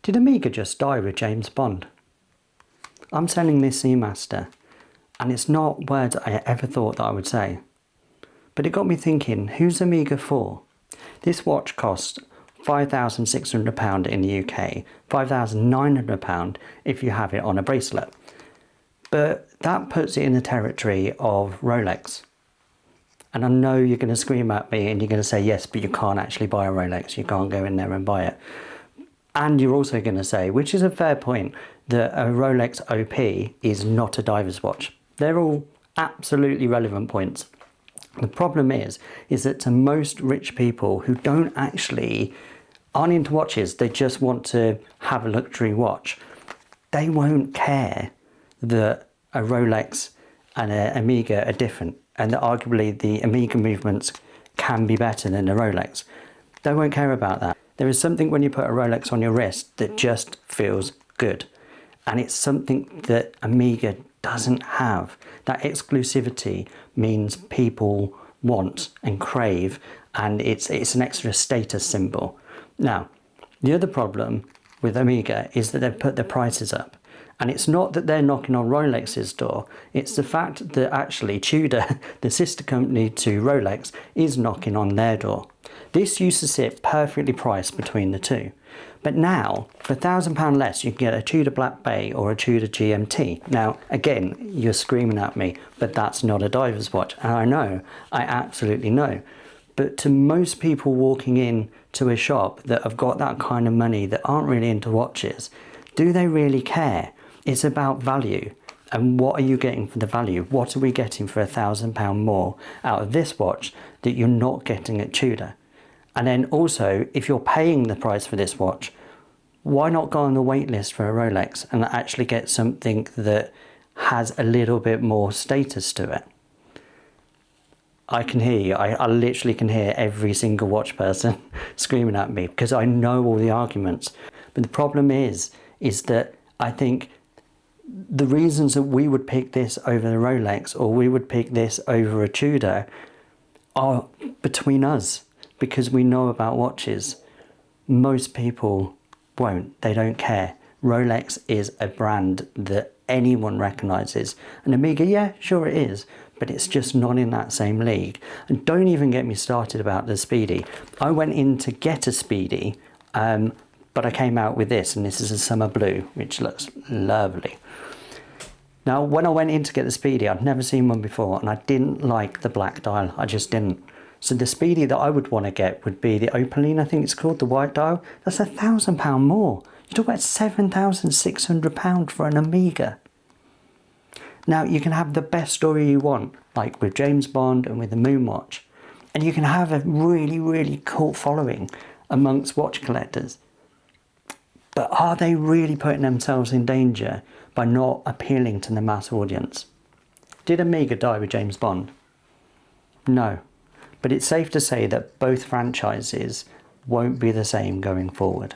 Did Amiga just die with James Bond? I'm selling this Seamaster, and it's not words I ever thought that I would say. But it got me thinking, who's Amiga for? This watch costs £5,600 in the UK, £5,900 if you have it on a bracelet. But that puts it in the territory of Rolex. And I know you're going to scream at me and you're going to say, yes, but you can't actually buy a Rolex. You can't go in there and buy it. And you're also going to say, which is a fair point, that a Rolex OP is not a diver's watch. They're all absolutely relevant points. The problem is that to most rich people who aren't into watches, they just want to have a luxury watch, they won't care that a Rolex and an Amiga are different, and that arguably the Amiga movements can be better than the Rolex. They won't care about that. There is something when you put a Rolex on your wrist that just feels good. And it's something that Amiga doesn't have. That exclusivity means people want and crave, and it's an extra status symbol. Now, the other problem with Amiga is that they've put their prices up. And it's not that they're knocking on Rolex's door, it's the fact that actually Tudor, the sister company to Rolex, is knocking on their door. This used to sit perfectly priced between the two. But now, for £1,000 less, you can get a Tudor Black Bay or a Tudor GMT. Now, again, you're screaming at me, but that's not a diver's watch. And I know, I absolutely know. But to most people walking in to a shop that have got that kind of money, that aren't really into watches, do they really care? It's about value. And what are you getting for the value? What are we getting for £1,000 more out of this watch that you're not getting at Tudor? And then also, if you're paying the price for this watch, why not go on the wait list for a Rolex and actually get something that has a little bit more status to it? I can hear you. I literally can hear every single watch person screaming at me because I know all the arguments. But the problem is that I think the reasons that we would pick this over the Rolex or we would pick this over a Tudor are between us, because we know about watches. Most people won't. They don't care. Rolex is a brand that anyone recognises. And Amiga, yeah, sure it is, but it's just not in that same league. And don't even get me started about the Speedy. I went in to get a Speedy, but I came out with this, and this is a summer blue, which looks lovely. Now, when I went in to get the Speedy, I'd never seen one before, and I didn't like the black dial. I just didn't. So the Speedy that I would want to get would be the Opaline, I think it's called, the white dial. That's £1,000 more. You talk about £7,600 for an Amiga. Now, you can have the best story you want, like with James Bond and with the Moonwatch. And you can have a really, really cult following amongst watch collectors. But are they really putting themselves in danger by not appealing to the mass audience? Did Amiga die with James Bond? No. But it's safe to say that both franchises won't be the same going forward.